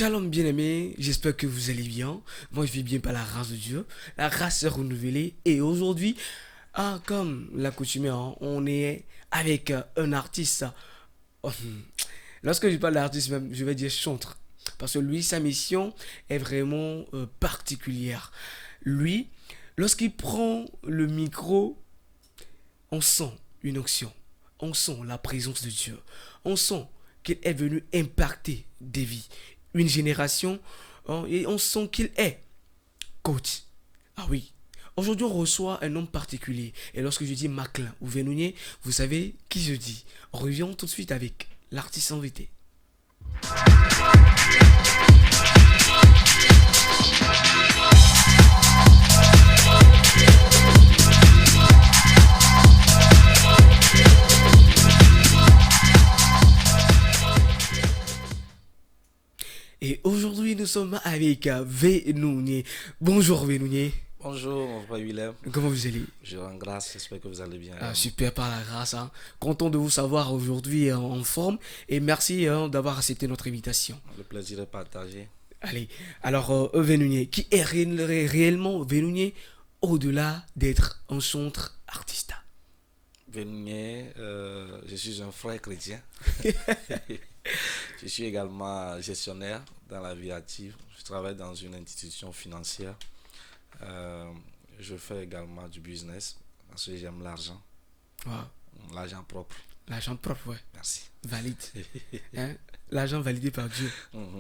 Shalom bien-aimés, j'espère que vous allez bien. Moi je vais bien par la grâce de Dieu. La grâce est renouvelée et aujourd'hui, comme l'accoutumée, on est avec un artiste. Oh, Lorsque je parle d'artiste même, je vais dire chantre. Parce que lui, sa mission est vraiment particulière. Lui, lorsqu'il prend le micro, on sent une onction. On sent la présence de Dieu. On sent qu'il est venu impacter des vies, une génération, et on sent qu'il est coach. Ah oui. Aujourd'hui, on reçoit un homme particulier. Et lorsque je dis Maclin ou Vénounier, vous savez qui je dis. On revient tout de suite avec l'artiste invité. Et aujourd'hui, nous sommes avec Vénounier. Bonjour Vénounier. Bonjour, mon frère Willem. Comment vous allez? Je rends grâce, j'espère que vous allez bien. Super par la grâce. Content de vous savoir aujourd'hui en forme. Et merci d'avoir accepté notre invitation. Le plaisir est partagé. Allez, alors Vénounier, qui est réellement Vénounier au-delà d'être un chanteur artiste? Vénnier, je suis un frère chrétien. Je suis également gestionnaire dans la vie active. Je travaille dans une institution financière. Euh, je fais également du business parce que j'aime l'argent. Wow. L'argent propre. L'argent propre, ouais. Merci. Valide. Hein? L'argent validé par Dieu. Mhm.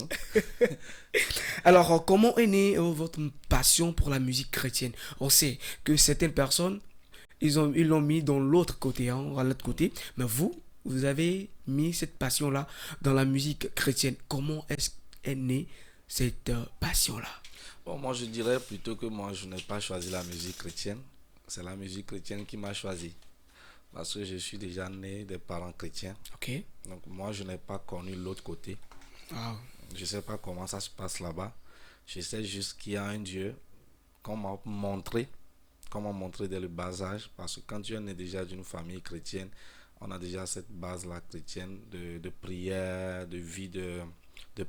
Alors, comment est née votre passion pour la musique chrétienne? On sait que certaines personnes, ils l'ont mis dans l'autre côté, à l'autre côté. Mais vous avez mis cette passion-là dans la musique chrétienne. Comment est née cette passion-là? Bon, moi je dirais plutôt que moi je n'ai pas choisi la musique chrétienne. C'est la musique chrétienne qui m'a choisi. Parce que je suis déjà né des parents chrétiens. Ok. Donc moi je n'ai pas connu l'autre côté. Wow. Je ne sais pas comment ça se passe là-bas. Je sais juste qu'il y a un Dieu qu'on m'a montré dès le bas âge. Parce que quand tu es né déjà d'une famille chrétienne, on a déjà cette base-là chrétienne de prière, de vie, de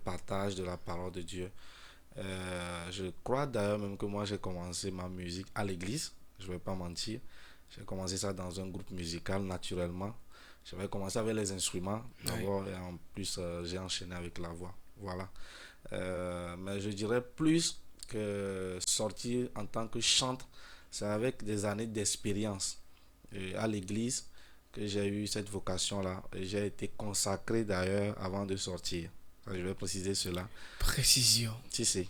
partage de la parole de Dieu. Je crois d'ailleurs même que moi j'ai commencé ma musique à l'église. Je ne vais pas mentir. J'ai commencé ça dans un groupe musical naturellement. J'avais commencé avec les instruments d'abord et en plus j'ai enchaîné avec la voix. Voilà. Mais je dirais plus que sortir en tant que chanteur, c'est avec des années d'expérience à l'église que j'ai eu cette vocation-là. Et j'ai été consacré d'ailleurs avant de sortir. Je vais préciser cela. Précision. Si, si.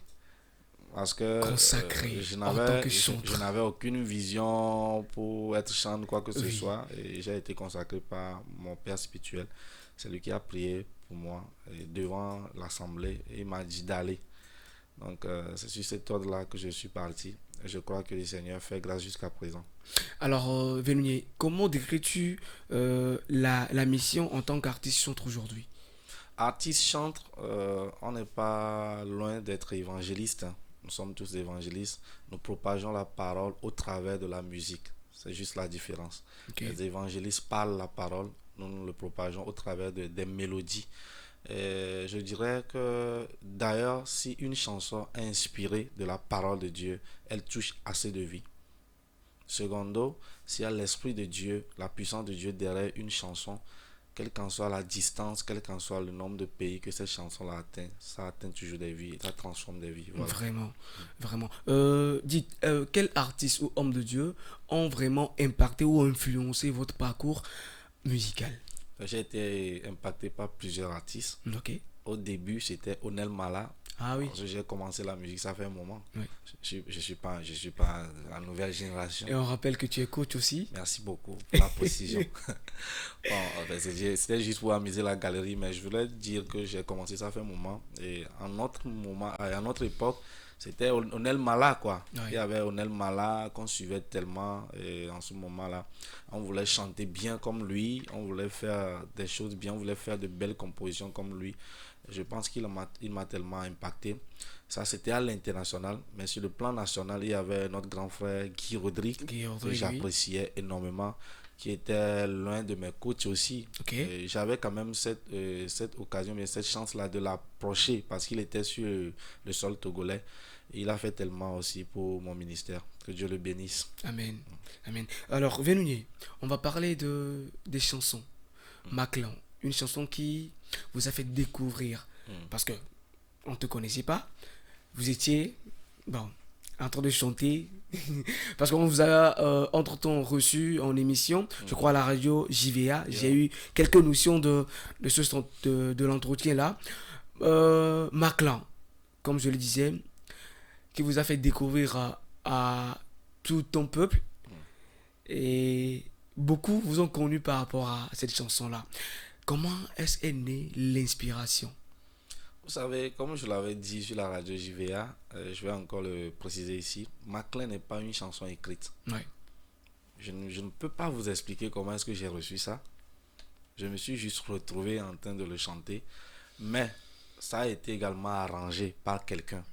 Parce que Consacré en tant que je chanteur. n'avais aucune vision pour être chanteur, quoi que ce Oui. soit. Et j'ai été consacré par mon père spirituel. C'est lui qui a prié pour moi et devant l'assemblée. Et il m'a dit d'aller. Donc c'est sur cet ordre-là que je suis parti. Et je crois que le Seigneur fait grâce jusqu'à présent. Alors, Vénounier, comment décris-tu la mission en tant qu'artiste chanteur aujourd'hui? Artiste chantre, on n'est pas loin d'être évangéliste, hein. Nous sommes tous évangélistes. Nous propageons la parole au travers de la musique. C'est juste la différence. Okay. Les évangélistes parlent la parole. Nous le propageons au travers des mélodies. Et je dirais que d'ailleurs, si une chanson est inspirée de la parole de Dieu, elle touche assez de vie. Secondo, s'il y a l'esprit de Dieu, la puissance de Dieu derrière une chanson, quelle qu'en soit la distance, quel qu'en soit le nombre de pays que cette chanson-là atteint, ça atteint toujours des vies, ça transforme des vies. Voilà. Vraiment, vraiment. Dites, quels artistes ou hommes de Dieu ont vraiment impacté ou influencé votre parcours musical? J'ai été impacté par plusieurs artistes. Ok. Au début, c'était Onel Mala. Ah oui. Parce que j'ai commencé la musique, ça fait un moment. Oui. Je suis pas la nouvelle génération. Et on rappelle que tu es coach aussi. Merci beaucoup pour la précision. Bon, c'était juste pour amuser la galerie, mais je voulais dire que j'ai commencé ça fait un moment. Et en notre moment, à notre époque, c'était Onel Mala, quoi. Oui. Il y avait Onel Mala qu'on suivait tellement. Et en ce moment-là, on voulait chanter bien comme lui. On voulait faire des choses bien. On voulait faire de belles compositions comme lui. Je pense qu'il m'a tellement impacté. Ça, c'était à l'international. Mais sur le plan national, il y avait notre grand frère Guy Rodrigue, que j'appréciais énormément, qui était l'un de mes coachs aussi. Ok. Et j'avais quand même cette occasion, mais cette chance-là de l'approcher parce qu'il était sur le sol togolais. Et il a fait tellement aussi pour mon ministère. Que Dieu le bénisse. Amen. Amen. Alors, Venounier, on va parler des chansons. Maclan, une chanson qui vous a fait découvrir. Parce que on ne te connaissait pas. Vous étiez, bon, en train de chanter. Parce qu'on vous a entre-temps reçu en émission, je crois à la radio JVA. J'ai eu quelques notions de l'entretien là. Maclan, comme je le disais, qui vous a fait découvrir à tout ton peuple. Et beaucoup vous ont connu par rapport à cette chanson-là. Comment est-ce née l'inspiration? Vous savez, comme je l'avais dit sur la radio JVA, je vais encore le préciser ici, Maclean n'est pas une chanson écrite. Ouais. Je ne peux pas vous expliquer comment est-ce que j'ai reçu ça. Je me suis juste retrouvé en train de le chanter. Mais ça a été également arrangé par quelqu'un.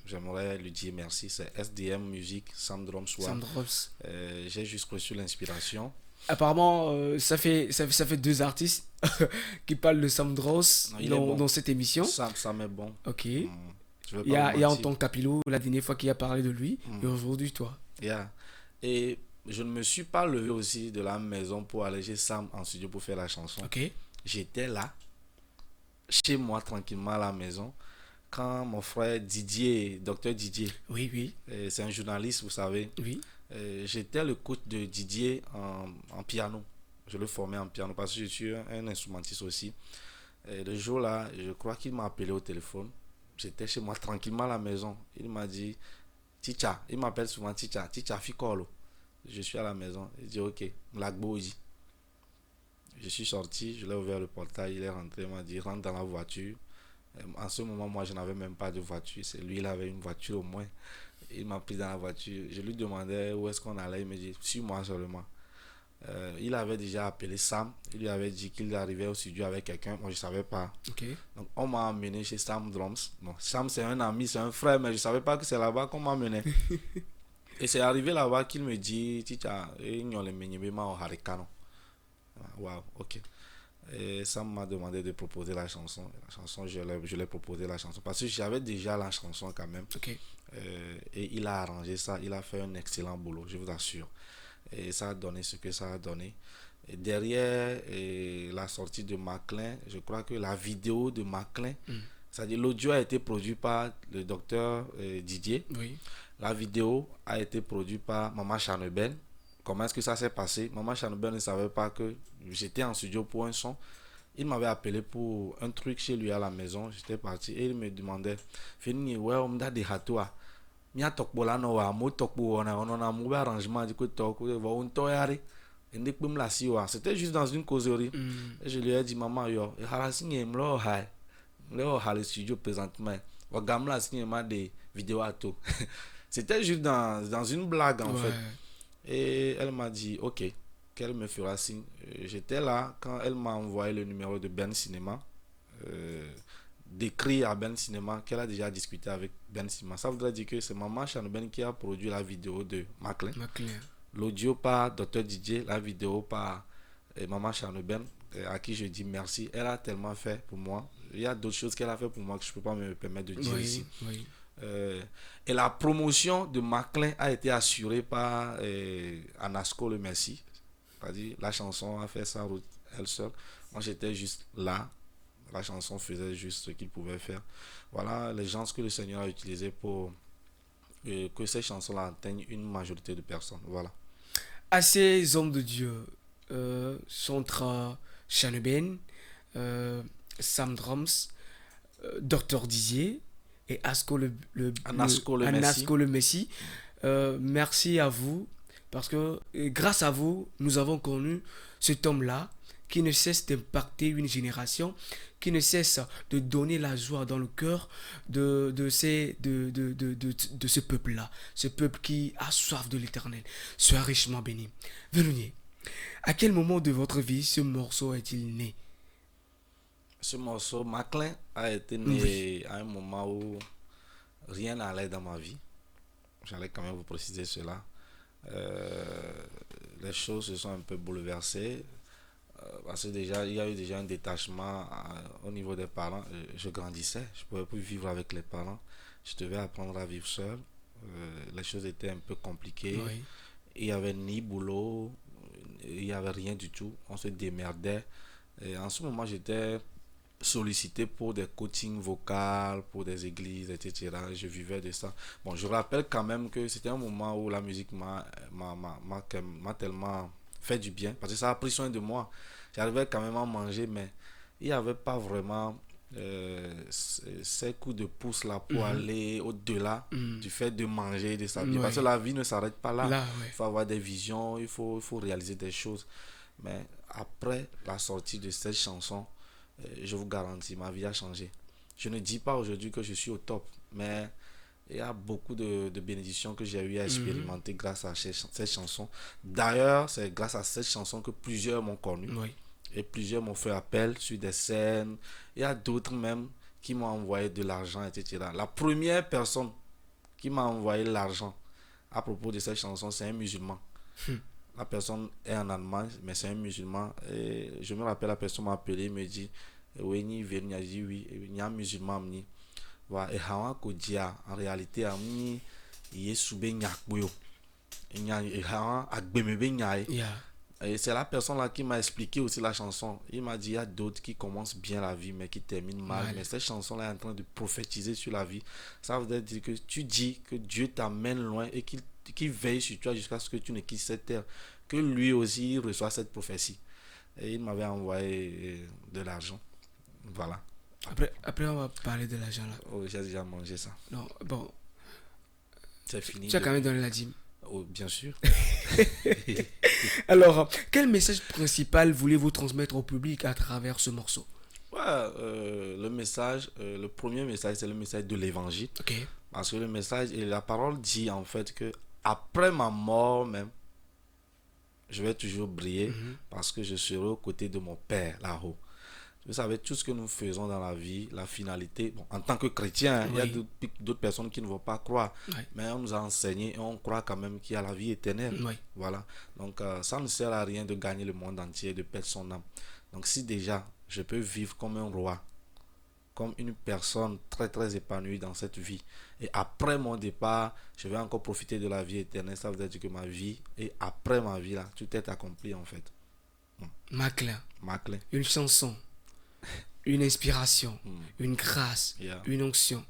J'aimerais lui dire merci. C'est SDM Music, Sam Drums One. Sam Drums. J'ai juste reçu l'inspiration. Apparemment, ça fait deux artistes qui parlent de Sam Drums dans cette émission. Sam est bon. Ok. Je veux Il y pas a vous mentir. Anton Capillo, la dernière fois qu'il a parlé de lui. Et aujourd'hui, toi. Yeah. Et je ne me suis pas levé aussi de la maison pour aller chez Sam en studio pour faire la chanson. Ok. J'étais là, chez moi, tranquillement à la maison, quand mon frère Didier, docteur Didier, Oui, oui, c'est un journaliste, vous savez, oui. j'étais le coach de Didier en piano. Je le formais en piano parce que je suis un instrumentiste aussi. Et le jour-là, je crois qu'il m'a appelé au téléphone. J'étais chez moi tranquillement à la maison. Il m'a dit, Ticha, il m'appelle souvent Ticha, Ticha Fikolo. Je suis à la maison. Il dit, ok, Lagbo Oji. Je suis sorti, je l'ai ouvert le portail, il est rentré, il m'a dit, rentre dans la voiture. En ce moment, moi, je n'avais même pas de voiture. C'est lui, il avait une voiture au moins. Il m'a pris dans la voiture. Je lui demandais où est-ce qu'on allait. Il me dit, suis-moi seulement. Il avait déjà appelé Sam. Il lui avait dit qu'il arrivait au studio avec quelqu'un. Moi, je ne savais pas. Ok. Donc, on m'a emmené chez Sam Drums. Bon, Sam, c'est un ami, c'est un frère, mais je ne savais pas que c'est là-bas qu'on m'a emmené. Et c'est arrivé là-bas qu'il me dit, Ticha, wow, ok. Et Sam m'a demandé de proposer la chanson. La chanson, je l'ai proposé la chanson parce que j'avais déjà la chanson quand même. Ok. Et il a arrangé ça. Il a fait un excellent boulot, je vous assure. Et ça a donné ce que ça a donné. Et derrière la sortie de Maclean, je crois que la vidéo de Maclean, c'est-à-dire l'audio a été produit par le docteur Didier. Oui. La vidéo a été produite par Maman Chaneben. Comment est-ce que ça s'est passé? Maman Chaneben ne savait pas que j'étais en studio pour un son. Il m'avait appelé pour un truc chez lui à la maison. J'étais parti et il me demandait Fini, ouais, on m'a dit à toi. Mia tokbo la no wa mo tokbo on a un mauvais arrangement du coup tokbo on toyare. C'était juste dans une causerie. Et je lui ai dit maman yo, harasini mlo hai. Mlo ha le studio présentement. Wa gamla signé ma des vidéos à tout. C'était juste dans une blague en fait. Et elle m'a dit ok, qu'elle me fera signe. J'étais là quand elle m'a envoyé le numéro de Ben Cinéma, d'écrire à Ben Cinéma qu'elle a déjà discuté avec Ben Cinéma. Ça voudrait dire que c'est Maman Chanben qui a produit la vidéo de Maclean. L'audio par Dr Didier, la vidéo par Maman Chanben, à qui je dis merci. Elle a tellement fait pour moi. Il y a d'autres choses qu'elle a fait pour moi que je ne peux pas me permettre de dire ici. Oui. Et la promotion de Maclean a été assurée par Anasco le Messi. C'est-à-dire la chanson a fait sa route elle seule. Moi j'étais juste là. La chanson faisait juste ce qu'il pouvait faire. Voilà les gens que le Seigneur a utilisé pour que ces chansons-là atteignent une majorité de personnes. Voilà. À ces hommes de Dieu, Chantra Chaneben, Sam Drums, Dr Dizier et Anasco le Messi. Merci à vous parce que grâce à vous, nous avons connu cet homme-là qui ne cesse d'impacter une génération, qui ne cesse de donner la joie dans le cœur de ce peuple-là, ce peuple qui a soif de l'éternel. Sois richement béni. Venounier, à quel moment de votre vie ce morceau est-il né? Ce morceau, Maclean, a été né à un moment où rien n'allait dans ma vie. J'allais quand même vous préciser cela. les choses se sont un peu bouleversées. Parce que déjà, il y a eu déjà un détachement au niveau des parents. Je grandissais, je ne pouvais plus vivre avec les parents. Je devais apprendre à vivre seul. Les choses étaient un peu compliquées. Oui. Il n'y avait ni boulot, il n'y avait rien du tout. On se démerdait. Et en ce moment, j'étais sollicité pour des coachings vocaux, pour des églises, etc. Je vivais de ça. Bon, je rappelle quand même que c'était un moment où la musique m'a tellement fait du bien, parce que ça a pris soin de moi. J'arrivais quand même à manger, mais il n'y avait pas vraiment ces coups de pouce là pour Mhm. aller au-delà Mhm. du fait de manger et de s'habiller. Parce que Oui. la vie ne s'arrête pas là. Là, oui. Il faut avoir des visions, il faut réaliser des choses. Mais après la sortie de cette chanson, je vous garantis, ma vie a changé. Je ne dis pas aujourd'hui que je suis au top, mais il y a beaucoup de bénédictions que j'ai eu à Mhm. expérimenter grâce à cette chanson. D'ailleurs, c'est grâce à cette chanson que plusieurs m'ont connu Oui. et plusieurs m'ont fait appel sur des scènes. Il y a d'autres même qui m'ont envoyé de l'argent, etc. La première personne qui m'a envoyé l'argent à propos de cette chanson, c'est un musulman. La personne est en Allemagne, mais c'est un musulman. Et je me rappelle, la personne m'a appelé, me dit, oui, ni venu, dit oui, il y a un musulman. Voilà, et hawa ko dia, en réalité, ami, il est sous ben yakboyo. Il y a hawa agbemebe nyae. Yeah. Et c'est la personne là qui m'a expliqué aussi la chanson. Il m'a dit, il y a d'autres qui commencent bien la vie, mais qui terminent mal. Mal. Mais cette chanson là est en train de prophétiser sur la vie. Ça veut dire que tu dis que Dieu t'amène loin et qu'il veille sur toi jusqu'à ce que tu ne quittes cette terre. Que lui aussi reçoit cette prophétie. Et il m'avait envoyé de l'argent. Voilà. Après, on va parler de l'argent là. Oh, j'ai déjà mangé ça. Non, bon, C'est fini. tu as quand même donné la dîme. Oh, bien sûr. Alors, quel message principal voulez-vous transmettre au public à travers ce morceau? Ouais, le message, le premier message, c'est le message de l'évangile. Ok. Parce que le message et la parole dit en fait que après ma mort même, je vais toujours briller Mhm. parce que je serai aux côtés de mon Père là-haut. Vous savez, tout ce que nous faisons dans la vie, la finalité, bon, en tant que chrétien, il y a Oui. d'autres personnes qui ne vont pas croire, Ouais. mais on nous a enseigné et on croit quand même qu'il y a la vie éternelle. Oui. Voilà. Donc, ça ne sert à rien de gagner le monde entier et de perdre son âme. Donc, si déjà je peux vivre comme un roi, comme une personne très très épanouie dans cette vie, et après mon départ, je vais encore profiter de la vie éternelle, ça veut dire que ma vie, et après ma vie, là, tout est accompli en fait. Maclin, Ma clé. une chanson, une inspiration, Mm. une grâce, Yeah. une onction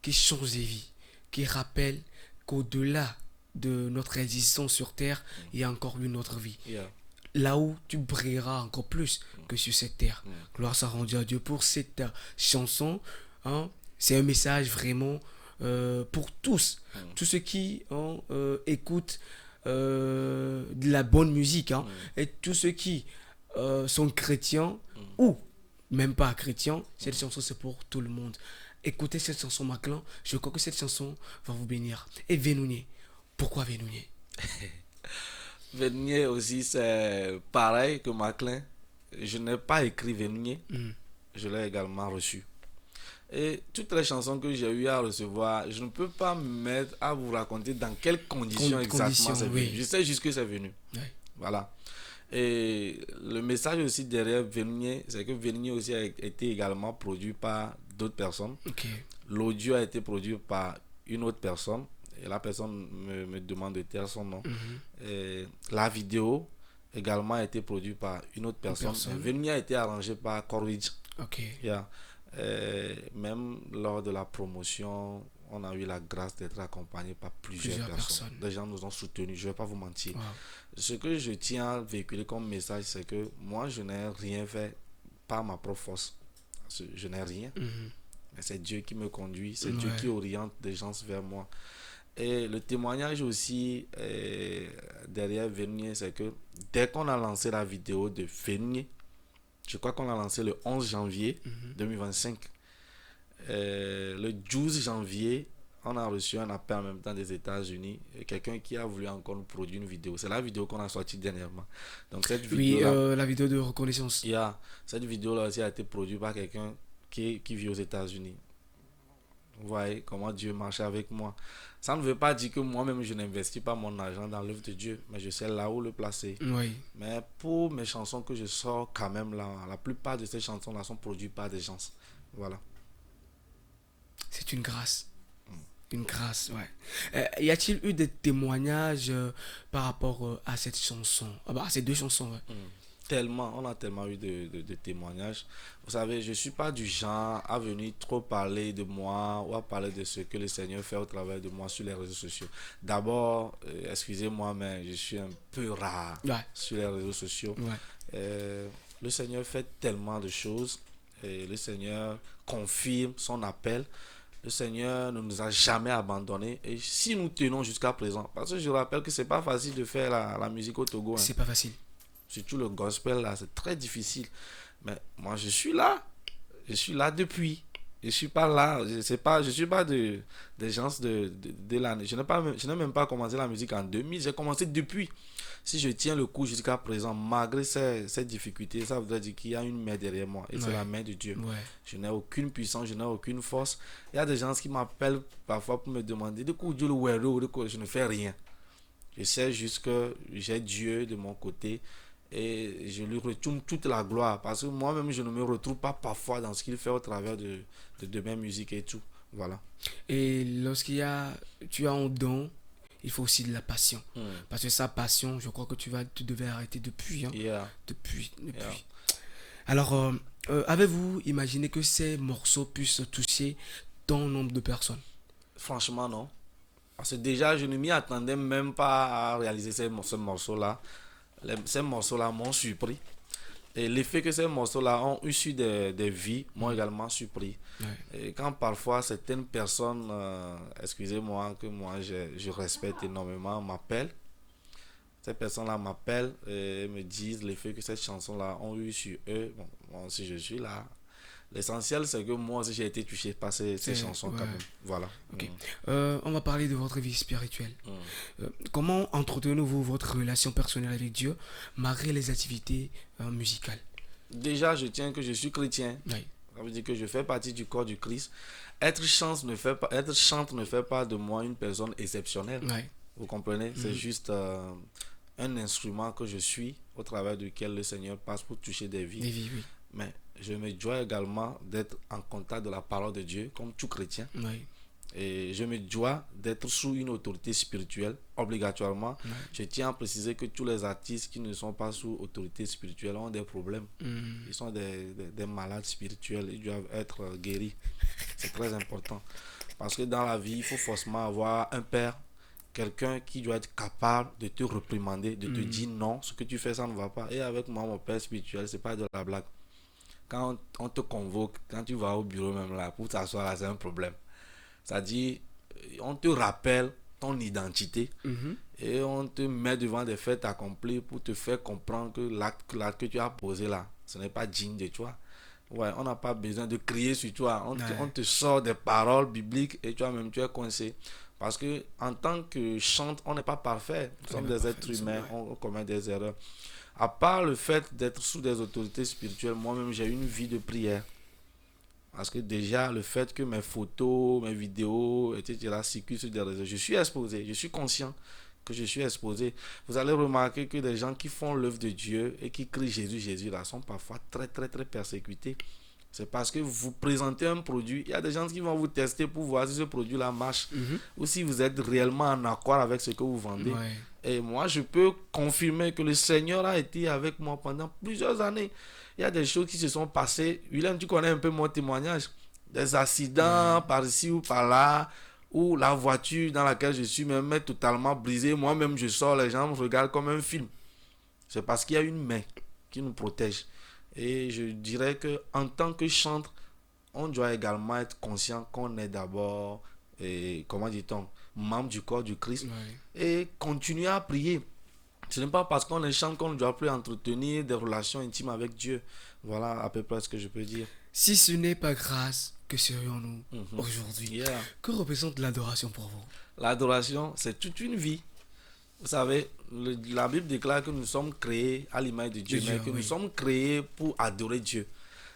qui change des vies, qui rappelle qu'au-delà de notre existence sur Terre, il y a encore une autre vie. Yeah. Là où tu brilleras encore plus que sur cette terre. Mm. Gloire soit rendue à Dieu pour cette chanson. Hein. C'est un message vraiment pour tous. Mm. Tous ceux qui écoutent de la bonne musique. Hein, Mm. et tous ceux qui sont chrétiens Mm. ou même pas chrétiens. Cette chanson, c'est pour tout le monde. Écoutez cette chanson, Maclan. Je crois que cette chanson va vous bénir. Et Vénounier. Pourquoi Vénounier? Vernier aussi, c'est pareil que Maclin. Je n'ai pas écrit Vernier, Mm. je l'ai également reçu. Et toutes les chansons que j'ai eu à recevoir, je ne peux pas me mettre à vous raconter dans quelles conditions exactement Conditions, c'est venu. oui. Je sais juste que c'est venu. Ouais. Voilà. Et le message aussi derrière Vernier, c'est que Vernier aussi a été également produit par d'autres personnes. Ok. L'audio a été produit par une autre personne. Et la personne me demande de taire son nom. Mhm. Et la vidéo également a été produite par une autre personne. personne. Vernier a été arrangé par Courage. Ok. Yeah. Même lors de la promotion, on a eu la grâce d'être accompagné par plusieurs personnes. Des gens nous ont soutenus, je ne vais pas vous mentir. Wow. Ce que je tiens à véhiculer comme message, c'est que moi, je n'ai rien fait par ma propre force. Je n'ai rien. Mhm. Mais c'est Dieu qui me conduit, c'est Dieu Ouais. qui oriente des gens vers moi. Et le témoignage aussi derrière Vernier, c'est que dès qu'on a lancé la vidéo de Vernier, je crois qu'on l'a lancé le 11 janvier Mhm. 2025. Le 12 janvier, on a reçu un appel en même temps des États-Unis. Quelqu'un qui a voulu encore nous produire une vidéo. C'est la vidéo qu'on a sortie dernièrement. Donc cette Oui, vidéo la vidéo de reconnaissance. cette vidéo-là aussi a été produite par quelqu'un qui vit aux États-Unis. Vous voyez comment Dieu marche avec moi. Ça ne veut pas dire que moi-même je n'investis pas mon argent dans l'œuvre de Dieu, mais je sais là où le placer. Oui, Mais pour mes chansons que je sors quand même là, la plupart de ces chansons-là sont produites par des gens. Voilà. c'est une grâce. Une grâce, ouais. Y a-t-il eu des témoignages par rapport à cette chanson? Ah bah, à ces deux chansons, ouais. Mm. Tellement, on a tellement eu de témoignages. Vous savez, je ne suis pas du genre à venir trop parler de moi ou à parler de ce que le Seigneur fait au travers de moi sur les réseaux sociaux. D'abord, excusez-moi, mais je suis un peu rare Ouais, sur les réseaux sociaux. ouais. Euh, le Seigneur fait tellement de choses et le Seigneur confirme son appel. Le Seigneur ne nous a jamais abandonnés et si nous tenons jusqu'à présent, parce que je rappelle que c'est pas facile de faire la musique au Togo, hein. C'est pas facile. Surtout le gospel là, c'est très difficile. Mais moi je suis là. Je suis là depuis. Je suis pas là. Je suis pas des gens de l'année. Je n'ai même pas commencé la musique en 2000. J'ai commencé depuis. Si je tiens le coup jusqu'à présent, malgré ces difficultés, ça voudrait dire qu'il y a une main derrière moi. Et c'est Ouais, la main de Dieu. ouais. Je n'ai aucune puissance, je n'ai aucune force. Il y a des gens qui m'appellent parfois pour me demander de quoi Dieu le wero, de quoi je ne fais rien. Je sais juste que j'ai Dieu de mon côté et je lui retourne toute la gloire parce que moi-même je ne me retrouve pas parfois dans ce qu'il fait au travers de mes musiques et tout. Voilà. Et tu as un don, il faut aussi de la passion. Mm. Parce que sa passion, je crois que tu devais arrêter depuis, hein. Yeah, Depuis, yeah. depuis. Alors, avez-vous imaginé que ces morceaux puissent toucher tant nombre de personnes? Franchement, non. Parce que déjà, je ne m'y attendais même pas à réaliser ce morceau-là. Ces morceaux-là m'ont surpris. Et l'effet que ces morceaux-là ont eu sur des vies m'ont également surpris. Ouais. Et quand parfois certaines personnes, excusez-moi, que moi je respecte énormément, m'appellent, ces personnes-là m'appellent et me disent l'effet que ces chansons-là ont eu sur eux. Bon, moi aussi je suis là. L'essentiel, c'est que moi aussi j'ai été touché par ces chansons Ouais. quand même. Voilà. Ok. On va parler de votre vie spirituelle. Mm. Comment entretenez-vous votre relation personnelle avec Dieu malgré les activités musicales? Déjà, je tiens que je suis chrétien. Oui. Ça veut dire que je fais partie du corps du Christ. Être chante ne fait pas de moi une personne exceptionnelle. Oui. Vous comprenez? C'est Mhm. juste un instrument que je suis au travers duquel le Seigneur passe pour toucher des vies. Des vies, oui. Mais je me dois également d'être en contact de la parole de Dieu comme tout chrétien. Oui. Et je me dois d'être sous une autorité spirituelle, obligatoirement. Oui. Je tiens à préciser que tous les artistes qui ne sont pas sous autorité spirituelle ont des problèmes. Mhm. Ils sont des malades spirituels. Ils doivent être guéris. C'est très important. Parce que dans la vie, il faut forcément avoir un père, quelqu'un qui doit être capable de te réprimander, de te dire non, ce que tu fais, ça ne va pas. Et avec moi, mon père spirituel, c'est pas de la blague. Quand on te convoque, quand tu vas au bureau même là, pour t'asseoir là, c'est un problème. C'est-à-dire, on te rappelle ton identité Mhm. et on te met devant des faits accomplis pour te faire comprendre que l'acte que tu as posé là, ce n'est pas digne de toi. Ouais, on n'a pas besoin de crier sur toi. Ouais. On te sort des paroles bibliques et toi-même tu es coincé. Parce que en tant que chante, on n'est pas parfait. Nous sommes des êtres humains, on commet des erreurs. À part le fait d'être sous des autorités spirituelles, moi-même j'ai une vie de prière. Parce que déjà, le fait que mes photos, mes vidéos, etc. circulent sur des réseaux, je suis exposé, je suis conscient que je suis exposé. Vous allez remarquer que des gens qui font l'œuvre de Dieu et qui crient Jésus, Jésus, là, sont parfois très, très, très persécutés. C'est parce que vous présentez un produit, il y a des gens qui vont vous tester pour voir si ce produit-là marche Mhm. ou si vous êtes réellement en accord avec ce que vous vendez. Ouais. Et moi, je peux confirmer que le Seigneur a été avec moi pendant plusieurs années. Il y a des choses qui se sont passées. Willem, tu connais un peu mon témoignage. Des accidents par ici ou par là, où la voiture dans laquelle je suis même est totalement brisée. Moi-même, je sors, les gens me regardent comme un film. C'est parce qu'il y a une main qui nous protège. Et je dirais que en tant que chantre, on doit également être conscient qu'on est d'abord, comment dit-on, membre du corps du Christ Ouais. et continuer à prier. Ce n'est pas parce qu'on est chante qu'on ne doit plus entretenir des relations intimes avec Dieu. Voilà à peu près ce que je peux dire. Si ce n'est pas grâce, que serions-nous Mhm. aujourd'hui? Yeah. Que représente l'adoration pour vous? L'adoration, c'est toute une vie. Vous savez, la Bible déclare que nous sommes créés à l'image de Dieu, De Dieu, mais que oui. nous sommes créés pour adorer Dieu.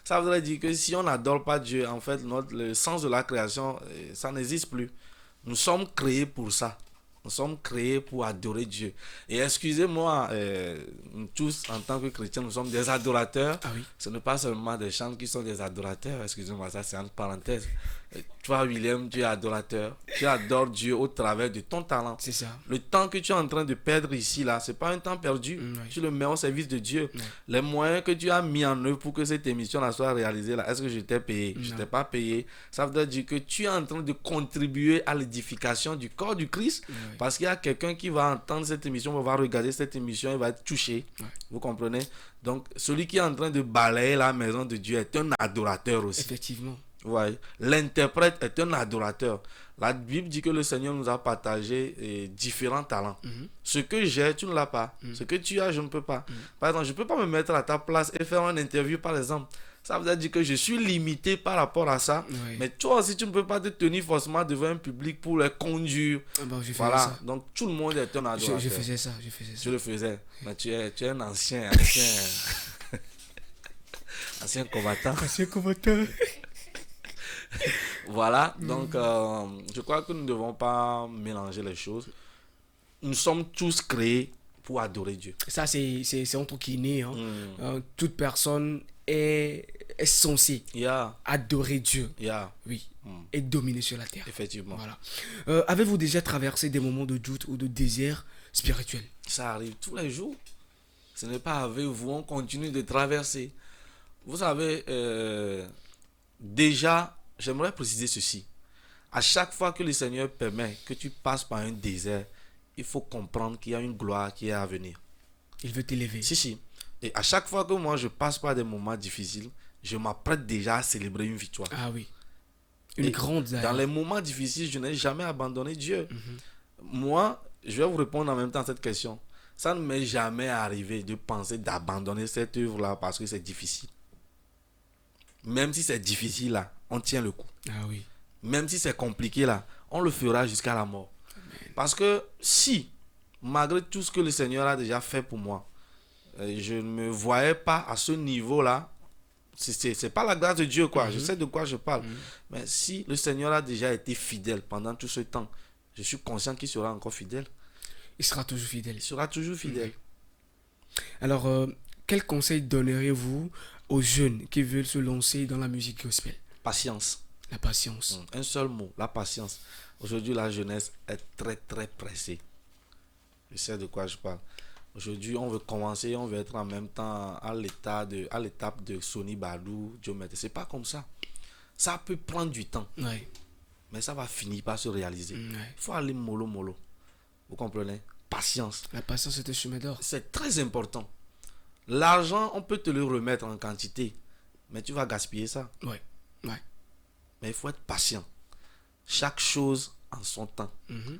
Ça voudrait dire que si on n'adore pas Dieu, en fait, le sens de la création, ça n'existe plus. Nous sommes créés pour ça. Nous sommes créés pour adorer Dieu. Et excusez-moi, nous tous, en tant que chrétiens, nous sommes des adorateurs. Ah oui. Ce n'est pas seulement des chants qui sont des adorateurs. Excusez-moi, ça c'est entre parenthèses. Toi, William, tu es adorateur. Tu adores Dieu au travers de ton talent. C'est ça. Le temps que tu es en train de perdre ici, là, c'est pas un temps perdu. Oui. Tu le mets au service de Dieu. Oui. Les moyens que tu as mis en œuvre pour que cette émission-là soit réalisée, là, est-ce que je t'ai payé? Je Non. t'ai pas payé. Ça veut dire que tu es en train de contribuer à l'édification du corps du Christ. Oui. Parce qu'il y a quelqu'un qui va entendre cette émission, va regarder cette émission, il va être touché. Oui. Vous comprenez? Donc, celui qui est en train de balayer la maison de Dieu est un adorateur aussi. Effectivement. Ouais. L'interprète est un adorateur. La Bible dit que le Seigneur nous a partagé différents talents. Ce que j'ai, tu ne l'as pas. Ce que tu as, je ne peux pas. Par exemple, je ne peux pas me mettre à ta place et faire une interview, par exemple. Ça veut dire que je suis limité par rapport à ça. Oui. Mais toi aussi, tu ne peux pas te tenir forcément devant un public pour les conduire. Bon, je faisais Voilà. ça. Donc, tout le monde est un adorateur. Je faisais ça. Tu le faisais. Mais tu es un ancien ancien combattant. Ancien combattant. Voilà, donc je crois que nous ne devons pas mélanger les choses. Nous sommes tous créés pour adorer Dieu. Ça, c'est un truc qui est né. Hein. Toute personne est censée Yeah, adorer Dieu. yeah, Oui. Et dominer sur la terre. effectivement. Voilà. Avez-vous déjà traversé des moments de doute ou de désert spirituel? Ça arrive tous les jours. Ce n'est pas avec vous, on continue de traverser. Vous savez, déjà, j'aimerais préciser ceci. À chaque fois que le Seigneur permet que tu passes par un désert, il faut comprendre qu'il y a une gloire qui est à venir. Il veut t'élever. Si. Et à chaque fois que moi je passe par des moments difficiles, je m'apprête déjà à célébrer une victoire. Ah oui. Une Et grande dans les moments difficiles, je n'ai jamais abandonné Dieu. Moi, je vais vous répondre en même temps à cette question. Ça ne m'est jamais arrivé de penser d'abandonner cette œuvre-là parce que c'est difficile. Même si c'est difficile là, on tient le coup. Ah oui. Même si c'est compliqué là, on le fera jusqu'à la mort. Parce que si, malgré tout ce que le Seigneur a déjà fait pour moi, je ne me voyais pas à ce niveau-là. C'est pas la grâce de Dieu, quoi. Je sais de quoi je parle. Mais si le Seigneur a déjà été fidèle pendant tout ce temps, je suis conscient qu'il sera encore fidèle. Il sera toujours fidèle. Il sera toujours fidèle. Alors, quel conseil donneriez-vous aux jeunes qui veulent se lancer dans la musique gospel? Patience. La patience. Un seul mot, la patience. Aujourd'hui, la jeunesse est très, très pressée. Je sais de quoi je parle. Aujourd'hui, on veut commencer, on veut être en même temps à l'étape de Sony Badou, Diomètre. C'est pas comme ça. Ça peut prendre du temps, Ouais. mais ça va finir par se réaliser. Ouais. Il faut aller mollo, mollo. Vous comprenez? Patience. La patience est un chemin d'or. C'est très important. L'argent, on peut te le remettre en quantité, mais tu vas gaspiller ça. Ouais. Ouais. Mais il faut être patient. Chaque chose en son temps. Mhm.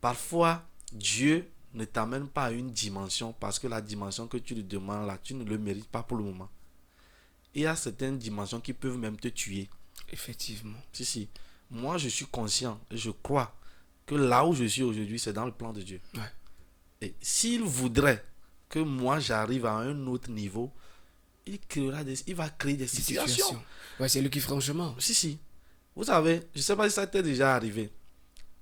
Parfois, Dieu ne t'amène pas à une dimension parce que la dimension que tu lui demandes là, tu ne le mérites pas pour le moment. Il y a certaines dimensions qui peuvent même te tuer. Effectivement. Si. Moi, je suis conscient et je crois que là où je suis aujourd'hui, c'est dans le plan de Dieu. Ouais. Et s'il voudrait que moi, j'arrive à un autre niveau, il va créer des situations. Ouais, c'est lui qui fera un chemin. Si. Vous savez, je ne sais pas si ça t'est déjà arrivé.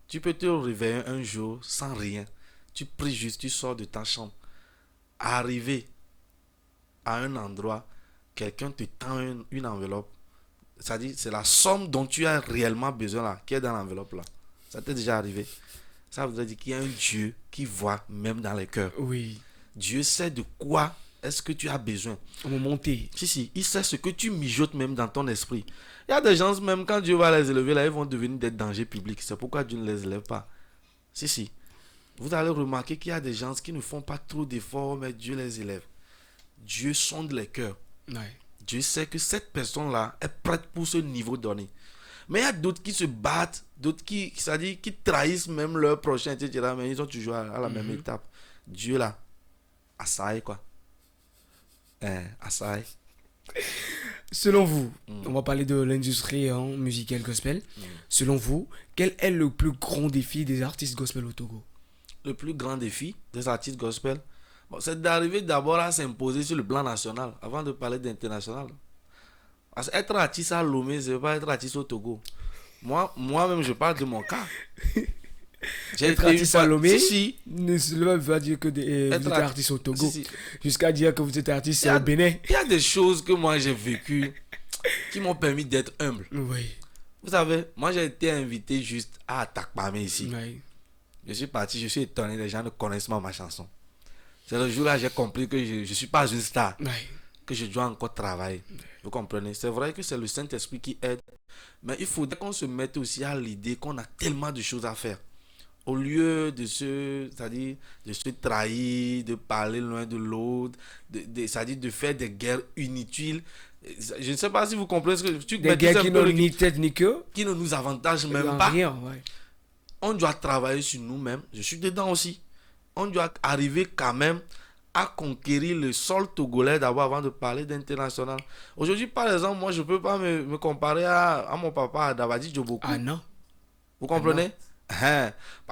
Tu peux te réveiller un jour sans rien. Tu pries juste, tu sors de ta chambre. Arriver à un endroit, quelqu'un te tend une enveloppe. C'est-à-dire, c'est la somme dont tu as réellement besoin là, qui est dans l'enveloppe là. Ça t'est déjà arrivé. Ça voudrait dire qu'il y a un Dieu qui voit même dans les cœurs. Oui. Dieu sait de quoi est-ce que tu as besoin. On va monter. Si, il sait ce que tu mijotes même dans ton esprit. Il y a des gens, même quand Dieu va les élever, là, ils vont devenir des dangers publics. C'est pourquoi Dieu ne les élève pas. Si. Vous allez remarquer qu'il y a des gens qui ne font pas trop d'efforts, mais Dieu les élève. Dieu sonde les cœurs. Ouais. Dieu sait que cette personne-là est prête pour ce niveau donné. Mais il y a d'autres qui se battent, d'autres c'est-à-dire qui trahissent même leur prochain, etc. Mais ils sont toujours à la même étape. Dieu là, assaille quoi. Assaille. Selon vous, on va parler de l'industrie musicale gospel. Selon vous, quel est le plus grand défi des artistes gospel au Togo? Le plus grand défi des artistes gospel, c'est d'arriver d'abord à s'imposer sur le plan national avant de parler d'international. Parce qu'être artiste à Lomé, c'est pas être artiste au Togo. Moi-même, je parle de mon cas. J'ai Être été une artiste à fois... Lomé, Si, si. cela veut pas dire que Être vous êtes artiste au Togo. si, si. Jusqu'à dire que vous êtes artiste Il y a, au Bénin. il y a des choses que moi j'ai vécues qui m'ont permis d'être humble. Oui. Vous savez, moi j'ai été invité juste à Atakpamé ici. Oui. Je suis parti, je suis étonné, les gens ne connaissent pas ma chanson. C'est le jour-là que j'ai compris que je ne suis pas une star, Oui. que je dois encore travailler. Vous comprenez? C'est vrai que c'est le Saint-Esprit qui aide, mais il faudrait qu'on se mette aussi à l'idée qu'on a tellement de choses à faire. Au lieu c'est-à-dire de se trahir, de parler loin de l'autre, c'est-à-dire de faire des guerres inutiles. Je ne sais pas si vous comprenez ce que tu Des maîtrises gars un qui peu n'ont ni tête ni queue. qui ne nous avantagent Dans même pas. rien, ouais. On doit travailler sur nous-mêmes. Je suis dedans aussi. On doit arriver quand même à conquérir le sol togolais d'abord avant de parler d'international. Aujourd'hui, par exemple, moi, je ne peux pas me comparer à mon papa, Adabadi Djoboku. Ah non. Vous comprenez?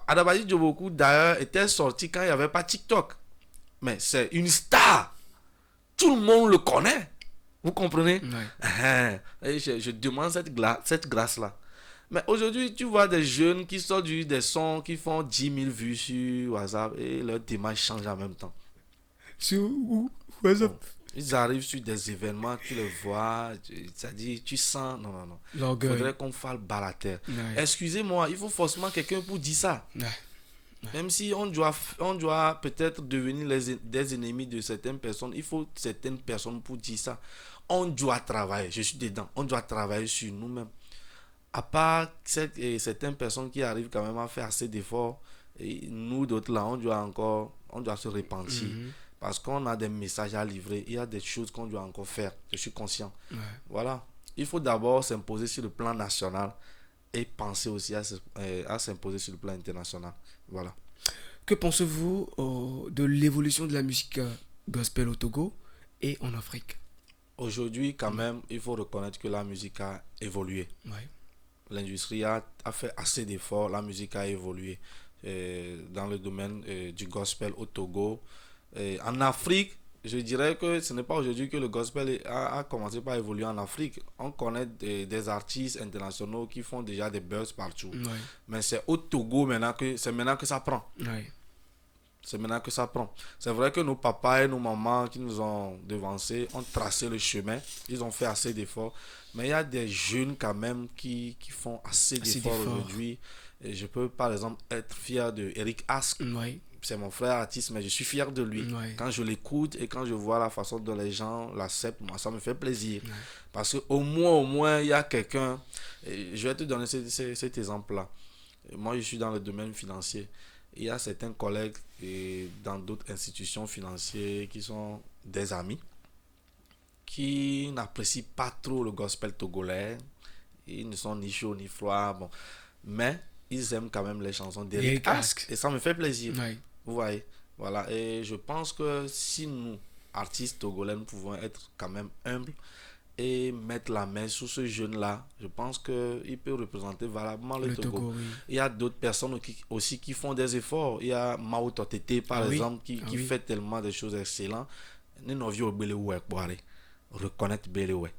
Adabadi Djoboku, d'ailleurs, était sorti quand il n'y avait pas TikTok. Mais c'est une star. Tout le monde le connaît. Vous comprenez? Ouais. Et je demande cette grâce-là. Mais aujourd'hui, tu vois des jeunes qui sortent des sons qui font 10 000 vues sur WhatsApp et leur démarche change en même temps. Sur où? WhatsApp. Bon, ils arrivent sur des événements, tu les vois, c'est-à-dire tu sens, non. Il L'orgueil. faudrait qu'on fasse bas la terre. Ouais. Excusez-moi, il faut forcément quelqu'un pour dire ça. Ouais. Même si on doit peut-être devenir des ennemis de certaines personnes, il faut certaines personnes pour dire ça. On doit travailler, je suis dedans, on doit travailler sur nous-mêmes. À part certaines personnes qui arrivent quand même à faire assez d'efforts, et nous d'autres là, on doit se repentir. Parce qu'on a des messages à livrer, il y a des choses qu'on doit encore faire, je suis conscient. Ouais. Voilà, il faut d'abord s'imposer sur le plan national et penser aussi à s'imposer sur le plan international. Voilà. Que pensez-vous de l'évolution de la musique gospel au Togo et en Afrique? Aujourd'hui, quand même, il faut reconnaître que la musique a évolué. Ouais. L'industrie a fait assez d'efforts, la musique a évolué dans le domaine du gospel au Togo. En Afrique, je dirais que ce n'est pas aujourd'hui que le gospel a commencé par évoluer en Afrique. On connaît des artistes internationaux qui font déjà des buzz partout. Ouais. Mais c'est au Togo maintenant que ça prend. Ouais. C'est maintenant que ça prend. C'est vrai que nos papas et nos mamans qui nous ont devancés ont tracé le chemin. Ils ont fait assez d'efforts. Mais il y a des jeunes quand même qui font assez d'efforts aujourd'hui. Et je peux par exemple être fier de Eric Ask. Ouais. C'est mon frère artiste, mais je suis fier de lui. Ouais. Quand je l'écoute et quand je vois la façon dont les gens l'acceptent, moi, ça me fait plaisir. Ouais. Parce qu'au moins, il y a quelqu'un. Je vais te donner cet exemple-là. Moi, je suis dans le domaine financier. Il y a certains collègues dans d'autres institutions financières qui sont des amis qui n'apprécient pas trop le gospel togolais. Ils ne sont ni chauds ni froids. Bon. Mais ils aiment quand même les chansons d'Eric Ask. Et ça me fait plaisir. Ouais. Vous voyez. Voilà. Et je pense que si nous, artistes togolais, nous pouvons être quand même humbles et mettre la main sur ce jeune-là, je pense qu'il peut représenter valablement le Togo. Oui. Il y a d'autres personnes aussi qui font des efforts. Il y a Mao Totete, par exemple, qui fait tellement de choses excellentes. Reconnaître Béléoué.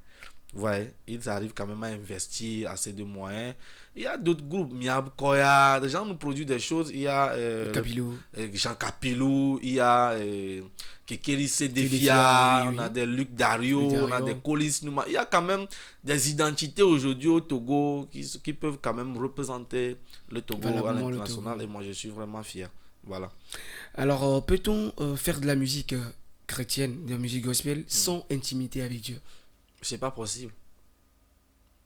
Vous voyez, ils arrivent quand même à investir assez de moyens. Il y a d'autres groupes, Miab Koya, des gens nous produisent des choses. Il y a Jean Capilou, il y a Kekeri Sedefia, on a des Luc Dario, on a des Colis Nouma. Il y a quand même des identités aujourd'hui au Togo qui peuvent quand même représenter le Togo à l'international. Et moi, je suis vraiment fier. Voilà. Alors, peut-on faire de la musique chrétienne, de la musique gospel, sans intimité avec Dieu? C'est pas possible.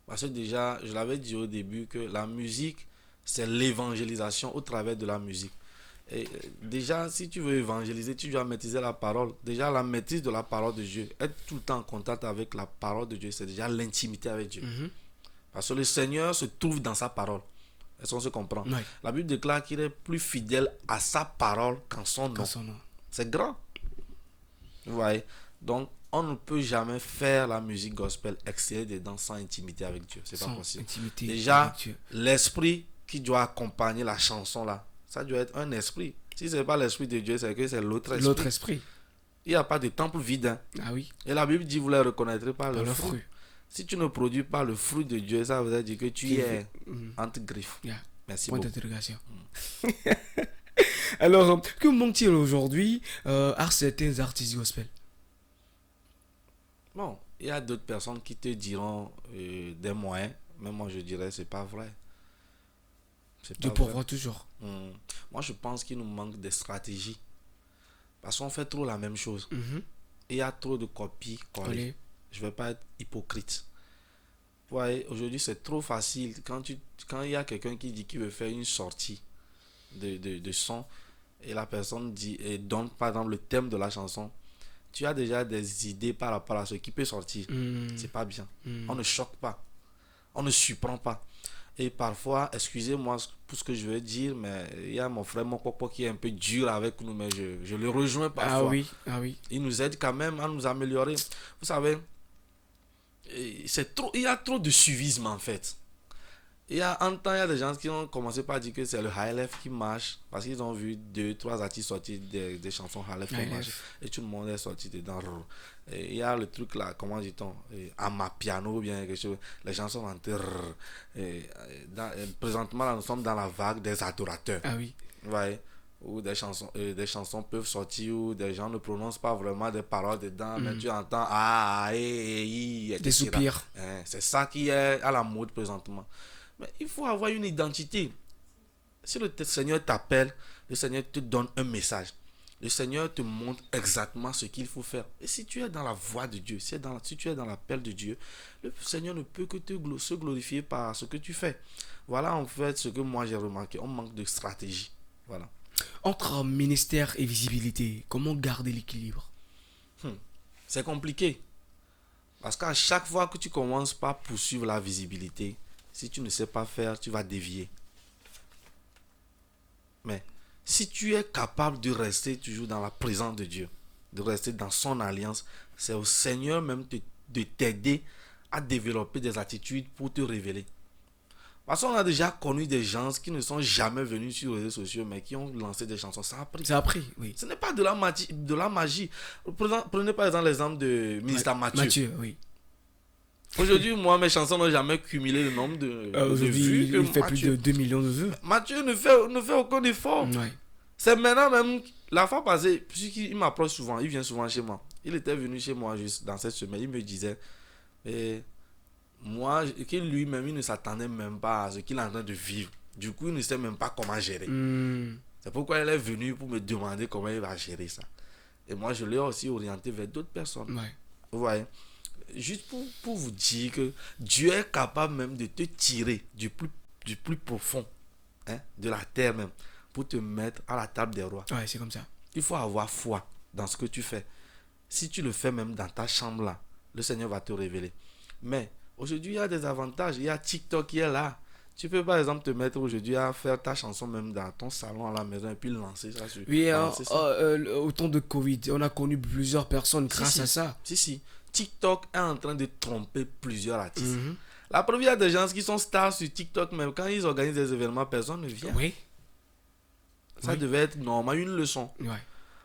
Parce que déjà, je l'avais dit au début que la musique, c'est l'évangélisation au travers de la musique. Et déjà, si tu veux évangéliser, tu dois maîtriser la parole. Déjà, la maîtrise de la parole de Dieu, être tout le temps en contact avec la parole de Dieu, c'est déjà l'intimité avec Dieu. Parce que le Seigneur se trouve dans sa parole. Est-ce qu'on se comprend? Ouais. La Bible déclare qu'il est plus fidèle à sa parole qu'en son nom. C'est grand. Vous voyez? Donc, on ne peut jamais faire la musique gospel exceller dedans sans intimité avec Dieu. C'est pas possible. Déjà, l'esprit qui doit accompagner la chanson là, ça doit être un esprit. Si ce n'est pas l'esprit de Dieu, c'est que c'est l'autre esprit. Il Il n'y a pas de temple vide. Hein. Ah oui. Et la Bible dit, vous les reconnaîtrez par leurs fruits. Si tu ne produis pas le fruit de Dieu, ça veut dire que tu es Mhm. entre griffes. Yeah. Merci Point beaucoup. d'interrogation. Alors, que manque-t-il aujourd'hui à certains artistes gospel? Bon, il y a d'autres personnes qui te diront des moyens, mais moi je dirais c'est pas vrai. C'est Dieu pas vrai. pourra toujours. Hmm. Moi je pense qu'il nous manque des stratégies. Parce qu'on fait trop la même chose. Mhm. Il y a trop de copies collées. Allez. Je vais pas être hypocrite. Vous voyez, aujourd'hui c'est trop facile. Quand il y a quelqu'un qui dit qu'il veut faire une sortie de son et la personne dit et donne par exemple le thème de la chanson, tu as déjà des idées par rapport à ce qui peut sortir. Mhm. C'est pas bien. Mhm. On ne choque pas. On ne surprend pas. Et parfois, excusez-moi pour ce que je veux dire, mais il y a mon frère Mokoko qui est un peu dur avec nous, mais je le rejoins Ah parfois. oui, ah oui. Il nous aide quand même à nous améliorer. Vous savez, il y a trop de suivisme en fait. Il y a un temps, il y a des gens qui ont commencé par dire que c'est le high life qui marche parce qu'ils ont vu deux, trois artistes sortir des chansons high life qui High marchent life. et tout le monde est sorti dedans. Et il y a le truc là, comment dit-on, à piano ou bien quelque chose, les gens sont rentrés. Présentement, là, nous sommes dans la vague des adorateurs. Ah oui. Vous voyez, où des chansons peuvent sortir où des gens ne prononcent pas vraiment des paroles dedans, mais tu entends ah, etc. Des soupirs. C'est ça qui est à la mode présentement. Mais il faut avoir une identité. Si le Seigneur t'appelle, le Seigneur te donne un message. Le Seigneur te montre exactement ce qu'il faut faire. Et si tu es dans la voie de Dieu, si tu es dans l'appel de Dieu, le Seigneur ne peut que se glorifier par ce que tu fais. Voilà en fait ce que moi j'ai remarqué. On manque de stratégie. Voilà. Entre ministère et visibilité, comment garder l'équilibre? C'est compliqué. Parce qu'à chaque fois que tu commences par poursuivre la visibilité, si tu ne sais pas faire, tu vas dévier. Mais si tu es capable de rester toujours dans la présence de Dieu, de rester dans son alliance, c'est au Seigneur même de t'aider à développer des attitudes pour te révéler. Parce qu'on a déjà connu des gens qui ne sont jamais venus sur les réseaux sociaux, mais qui ont lancé des chansons. Ça a pris. Ça a pris, oui. Ce n'est pas de la magie. Prenez par exemple l'exemple de Ministre Mathieu. Mathieu, oui. Aujourd'hui, moi, mes chansons n'ont jamais cumulé le nombre de vues. Il fait plus de 2 millions de vues. Mathieu ne fait aucun effort. Ouais. C'est maintenant même, la fois passée, puisqu'il m'approche souvent, il vient souvent chez moi. Il était venu chez moi juste dans cette semaine, il me disait, moi, que lui-même, il ne s'attendait même pas à ce qu'il est en train de vivre. Du coup, il ne sait même pas comment gérer. C'est pourquoi il est venu pour me demander comment il va gérer ça. Et moi, je l'ai aussi orienté vers d'autres personnes. Ouais. Vous voyez, juste pour vous dire que Dieu est capable même de te tirer du plus profond, de la terre même, pour te mettre à la table des rois. Ouais, c'est comme ça. Il faut avoir foi dans ce que tu fais. Si tu le fais même dans ta chambre là, le Seigneur va te révéler. Mais aujourd'hui, il y a des avantages. Il y a TikTok qui est là. Tu peux par exemple te mettre aujourd'hui à faire ta chanson même dans ton salon à la maison et puis lancer ça sur. Oui, lancer ça. au temps de Covid, on a connu plusieurs personnes grâce Si. à ça. Si. TikTok est en train de tromper plusieurs artistes. Mhm. La preuve, il y a des gens qui sont stars sur TikTok, mais quand ils organisent des événements, personne ne vient. Oui. Ça Oui. devait être normal, une leçon. Ouais.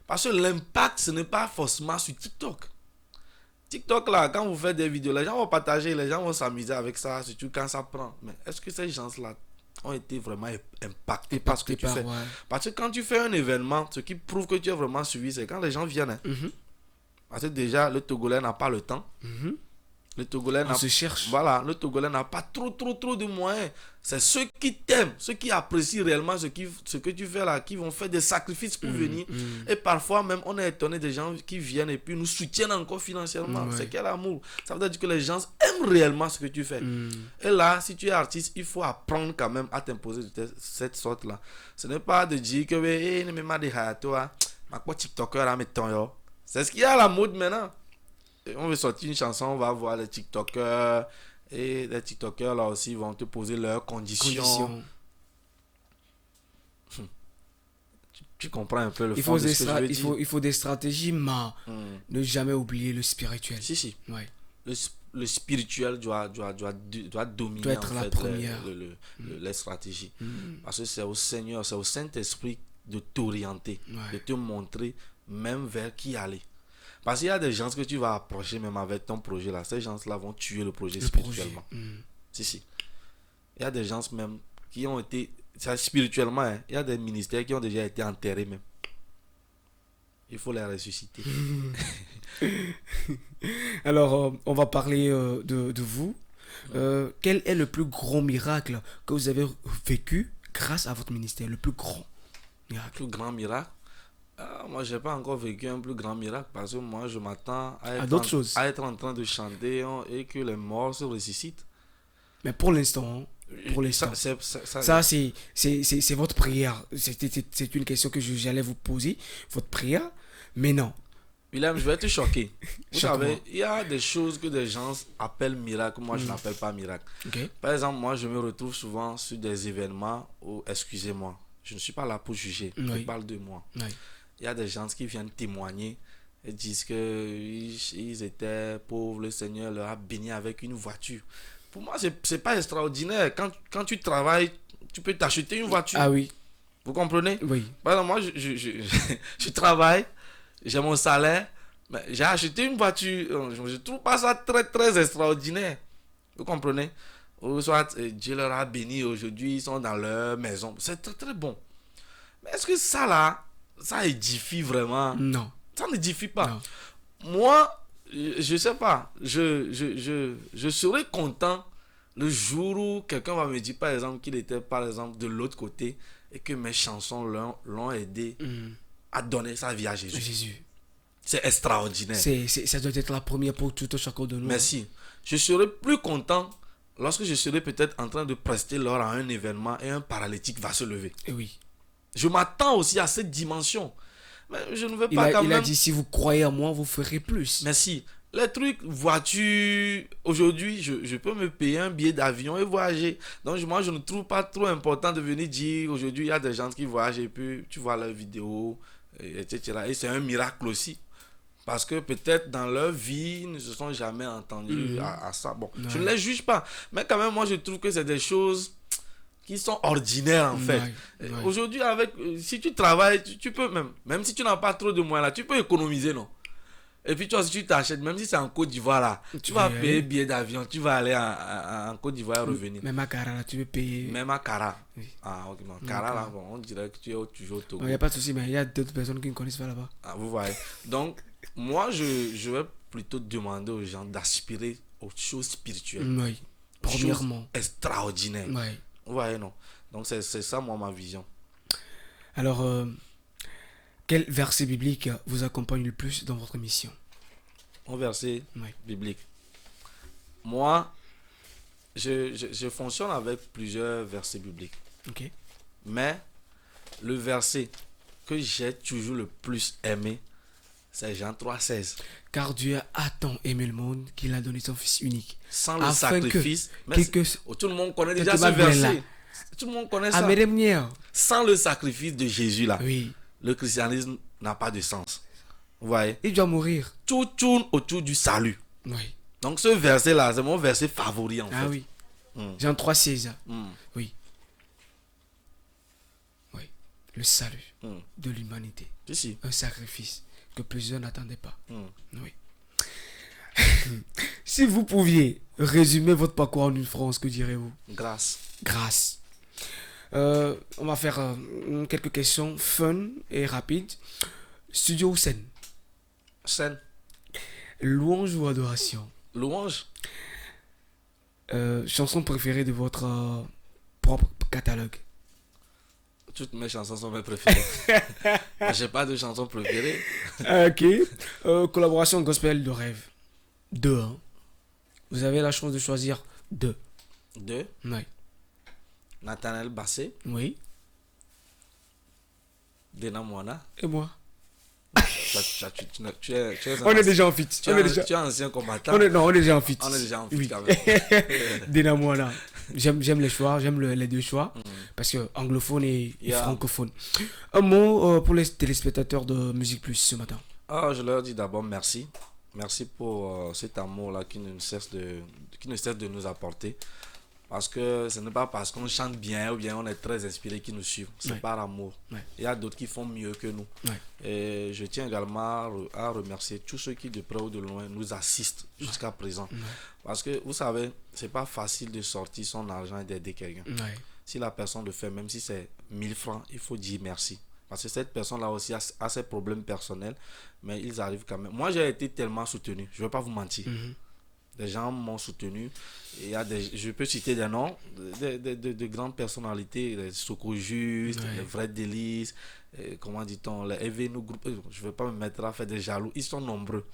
Parce que l'impact, ce n'est pas forcément sur TikTok. TikTok, là, quand vous faites des vidéos, les gens vont partager, les gens vont s'amuser avec ça, surtout quand ça prend. Mais est-ce que ces gens-là ont été vraiment impactés par ce que tu fais? Ouais. Parce que quand tu fais un événement, ce qui prouve que tu es vraiment suivi, c'est quand les gens viennent. Hein. Mhm. Parce que déjà, le Togolais n'a pas le temps. Mhm. Le Togolais On se cherche. Voilà, le Togolais n'a pas trop de moyens. C'est ceux qui t'aiment, ceux qui apprécient réellement ce que tu fais là, qui vont faire des sacrifices pour venir. Et parfois même, on est étonné des gens qui viennent et puis nous soutiennent encore financièrement. Ouais. C'est quel amour. Ça veut dire que les gens aiment réellement ce que tu fais. Et là, si tu es artiste, il faut apprendre quand même à t'imposer de cette sorte-là. Ce n'est pas de dire que ne me m'a dit à toi, ma quoi TikToker à mettre yo. C'est ce qu'il y a à la mode maintenant. Et on veut sortir une chanson, on va voir les TikTokers. Et les TikTokers là aussi vont te poser leurs conditions. Tu comprends un peu le fond de ce que je veux dire. Il faut des stratégies, mais ne jamais oublier le spirituel. Si. Ouais. Le spirituel doit dominer Doit être en la fait première. les stratégies. Parce que c'est au Seigneur, c'est au Saint-Esprit de t'orienter, Ouais. de te montrer même vers qui aller. Parce qu'il y a des gens que tu vas approcher même avec ton projet là. Ces gens-là vont tuer le projet Le projet. spirituellement. Si, si. Il y a des gens même qui ont été, ça, spirituellement, hein, il y a des ministères qui ont déjà été enterrés même. Il faut les ressusciter. Alors, on va parler de vous. Quel est le plus grand miracle que vous avez vécu grâce à votre ministère? Le plus grand miracle. Plus grand miracle. Moi, j'ai pas encore vécu un plus grand miracle parce que moi, je m'attends à d'autres choses. à être en train de chanter et que les morts se ressuscitent. Mais pour l'instant, ça c'est votre prière. C'est une question que j'allais vous poser. Votre prière, mais non. William, je vais te choquer. Vous Choque-moi. savez, il y a des choses que des gens appellent miracle, moi je n'appelle pas miracle. Ok. Par exemple, moi je me retrouve souvent sur des événements où, excusez-moi, je ne suis pas là pour juger, je Oui. parle de moi. Oui. Il y a des gens qui viennent témoigner et disent que ils étaient pauvres, le Seigneur leur a béni avec une voiture. Pour moi, c'est pas extraordinaire. Quand tu travailles, tu peux t'acheter une voiture. Ah oui. Vous comprenez? Oui. Par exemple, moi, je travaille, j'ai mon salaire, mais j'ai acheté une voiture. Je ne trouve pas ça très, très extraordinaire. Vous comprenez? Ou soit Dieu leur a béni aujourd'hui, ils sont dans leur maison. C'est très, très bon. Mais est-ce que ça, là, ça édifie vraiment? Non. Ça n'édifie pas. Non. Moi, je sais pas, je serais content le jour où quelqu'un va me dire, par exemple, qu'il était, par exemple, de l'autre côté et que mes chansons l'ont aidé à donner sa vie à Jésus. Jésus. C'est extraordinaire. Ça doit être la première pour tout un chacun de nous. Merci. Je serais plus content lorsque je serais peut-être en train de prester lors à un événement et un paralytique va se lever. Et oui. Je m'attends aussi à cette dimension. Mais je ne veux pas Il a dit, si vous croyez en moi, vous ferez plus. Merci. Les trucs, voiture, aujourd'hui, je peux me payer un billet d'avion et voyager. Donc, moi, je ne trouve pas trop important de venir dire, aujourd'hui, il y a des gens qui voyagent et puis tu vois leurs vidéos, etc. Et c'est un miracle aussi. Parce que peut-être dans leur vie, ils ne se sont jamais entendus à ça. Bon, je ne les juge pas. Mais quand même, moi, je trouve que c'est des choses qui sont ordinaires en fait. Aujourd'hui, si tu travailles, tu peux même si tu n'as pas trop de moyens là, tu peux économiser, non? Et puis toi, si tu t'achètes, même si c'est en Côte d'Ivoire là, tu vas payer billet d'avion, tu vas aller en Côte d'Ivoire et revenir. Même à Cara là, tu veux payer. Même à Cara. Oui. Ah, ok, non. Cara là, bon, on dirait que tu es toujours au Togo. Il n'y a pas de souci, mais il y a d'autres personnes qui ne connaissent pas là-bas. Ah, vous voyez. Donc, moi, je vais plutôt demander aux gens d'aspirer aux choses spirituelles. Oui. Premièrement. Extraordinaires. Oui. Vous voyez, non? Donc, c'est ça, moi, ma vision. Alors, quel verset biblique vous accompagne le plus dans votre mission? Un verset biblique. Moi, je fonctionne avec plusieurs versets bibliques. Ok. Mais le verset que j'ai toujours le plus aimé, c'est Jean 3,16. Car Dieu a tant aimé le monde qu'il a donné son Fils unique. Sans le sacrifice. Tout le monde connaît déjà ce verset. Tout le monde connaît ça. Sans le sacrifice de Jésus là, oui, le christianisme n'a pas de sens. Vous voyez? Il doit mourir. Tout tourne autour du salut. Oui. Donc ce verset là, c'est mon verset favori en fait. Ah oui. Jean 3,16. Oui. Oui. Le salut de l'humanité. Si. Un sacrifice que plusieurs n'attendaient pas. Oui. Si vous pouviez résumer votre parcours en une phrase, que direz-vous? Grâce. Grâce. On va faire quelques questions fun et rapides. Studio ou scène? Scène. Louange ou adoration? Louange. Chanson préférée de votre propre catalogue? Toutes mes chansons sont mes préférées. J'ai pas de chansons préférées. Ok. Collaboration gospel de rêve. Deux. Hein. Vous avez la chance de choisir deux. Deux. Oui. Nathanaël Bassé. Oui. Dena Moana. Et moi. On est déjà en fit. Tu es ancien combattant. On est déjà en fit. On est déjà en fit oui. quand même. Dena Moana. J'aime les choix, j'aime les deux choix. Parce que anglophone et francophone. Un mot pour les téléspectateurs de Musique Plus ce matin. Je leur dis d'abord merci. Merci pour cet amour-là qui ne cesse de nous apporter. Parce que ce n'est pas parce qu'on chante bien ou bien on est très inspiré qu'ils nous suivent. C'est Ouais. par amour. Ouais. Il y a d'autres qui font mieux que nous. Ouais. Et je tiens également à remercier tous ceux qui de près ou de loin nous assistent jusqu'à présent. Ouais. Parce que vous savez, c'est pas facile de sortir son argent et d'aider quelqu'un. Ouais. Si la personne le fait, même si c'est 1000 francs, il faut dire merci. Parce que cette personne-là aussi a ses problèmes personnels, mais ils arrivent quand même. Moi, j'ai été tellement soutenu, je ne vais pas vous mentir. Mhm. Des gens m'ont soutenu. Il y a je peux citer des noms de grandes personnalités, les Sokojus, Ouais. les vrais délices, comment dit-on, les Evenou Group. Je ne vais pas me mettre à faire des jaloux. Ils sont nombreux.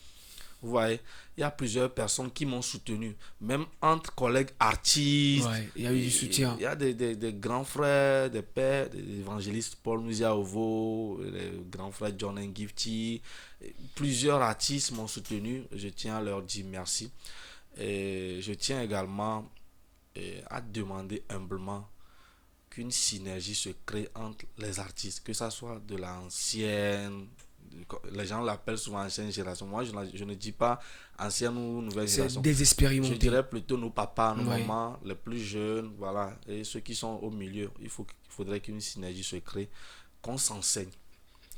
Vous voyez, il y a plusieurs personnes qui m'ont soutenu, même entre collègues artistes. Ouais, il y a eu du soutien. Il y a des grands frères, des pères, des évangélistes, Paul Muziaovo, les grands frères John Ngifty. Plusieurs artistes m'ont soutenu. Je tiens à leur dire merci. Et je tiens également à demander humblement qu'une synergie se crée entre les artistes, que ça soit de l'ancienne, les gens l'appellent souvent ancienne génération. Moi, je ne dis pas ancienne ou nouvelle C'est génération. Je désexpérimenté. dirais plutôt nos papas, nos Ouais. mamans, les plus jeunes, voilà, et ceux qui sont au milieu. Il faudrait qu'une synergie se crée, qu'on s'enseigne,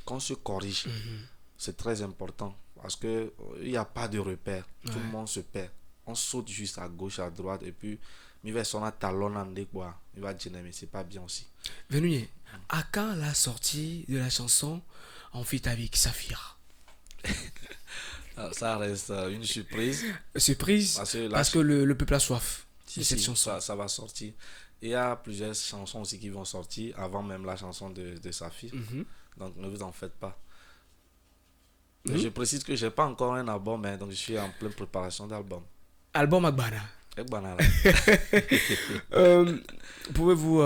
qu'on se corrige. Mhm. C'est très important parce que il n'y a pas de repère. Tout Ouais. le monde se perd. On saute juste à gauche, à droite, et puis il va sonner talon en quoi. Il va dire mais c'est pas bien aussi. Venouye, à quand la sortie de la chanson en feat avec Saphir? Ça reste une surprise Surprise, parce que là, parce que le peuple a soif si, de cette si, chanson. ça va sortir. Il y a plusieurs chansons aussi qui vont sortir avant même la chanson de Safi. Mhm. Donc ne vous en faites pas. Mais Mhm. je précise que j'ai pas encore un album, hein, donc je suis en pleine préparation d'album. Album Agbana. Et banal. Euh, Pouvez-vous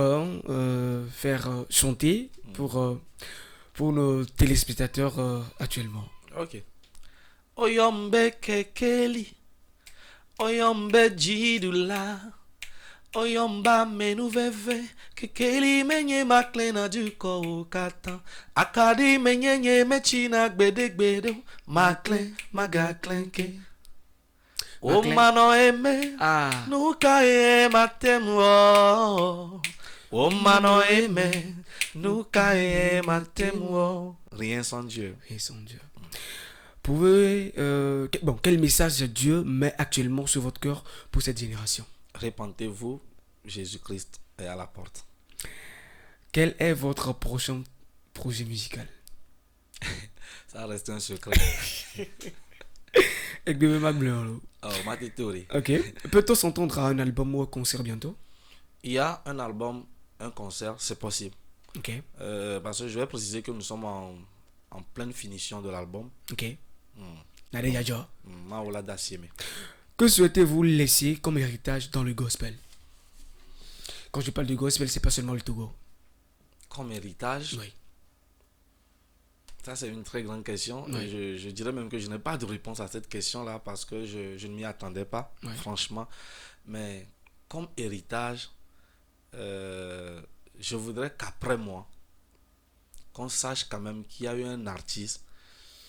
faire chanter pour nos téléspectateurs actuellement? Ok. Oyombe kekeli, oyombe jidula, oyomba menuveve, kekeli menye maklena du katan, akadi menye mechina gbede gbede, maklen magaklenke. O Maklen. mano eme, Ah, nuka e matemwo. O mano eme, nuka e matemwo. Rien sans Dieu. et son Dieu. Pouvez, quel message Dieu met actuellement sur votre cœur pour cette génération? Répentez-vous, Jésus-Christ est à la porte. Quel est votre prochain projet musical? Ça reste un secret. Avec Bébé Mac Blanc. Oh, ma théorie. Ok. Peut-on s'entendre à un album ou un concert bientôt? Il y a un album, un concert, c'est possible. Ok. Parce que je vais préciser que nous sommes en pleine finition de l'album. Ok. Hmm. Nade Yadjo. Maola Dassieme. Que souhaitez-vous laisser comme héritage dans le gospel? Quand je parle de gospel, c'est pas seulement le Togo. Comme héritage, Oui. ça c'est une très grande question. Oui. Et je dirais même que je n'ai pas de réponse à cette question-là parce que je ne m'y attendais pas, Oui. franchement. Mais comme héritage, je voudrais qu'après moi, qu'on sache quand même qu'il y a eu un artiste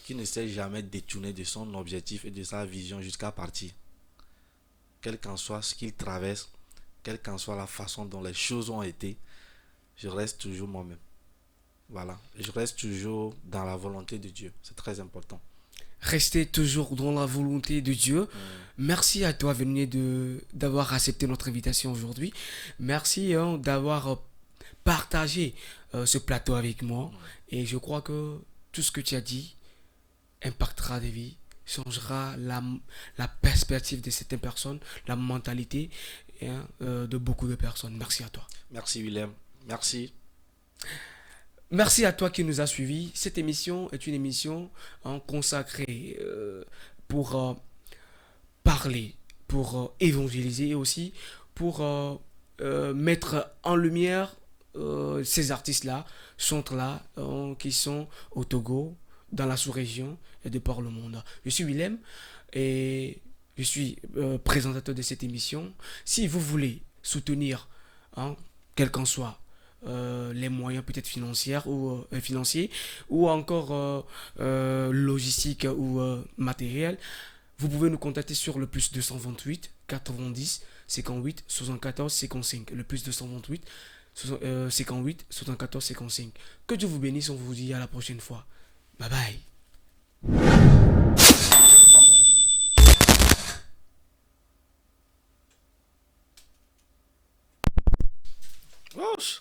qui ne s'est jamais détourné de son objectif et de sa vision jusqu'à partir. Quel qu'en soit ce qu'il traverse, quelle qu'en soit la façon dont les choses ont été, je reste toujours moi-même. Voilà. Je reste toujours dans la volonté de Dieu. C'est très important. Restez toujours dans la volonté de Dieu. Merci à toi, Venier, d'avoir accepté notre invitation aujourd'hui. Merci d'avoir partagé ce plateau avec moi. Et je crois que tout ce que tu as dit impactera des vies, changera la perspective de certaines personnes, la mentalité de beaucoup de personnes. Merci à toi. Merci Willem. Merci. Merci à toi qui nous as suivis. Cette émission est une émission consacrée pour parler, pour évangéliser et aussi pour mettre en lumière ces artistes-là, chantres-là, qui sont au Togo, dans la sous-région et de par le monde. Je suis Willem et je suis présentateur de cette émission. Si vous voulez soutenir, quel qu'en soit les moyens peut-être financiers ou encore logistique ou matériel, vous pouvez nous contacter sur le plus 228 90 58 74 55. Le plus 228 58 74 55. Que Dieu vous bénisse, on vous dit à la prochaine fois. Bye bye. Wesh.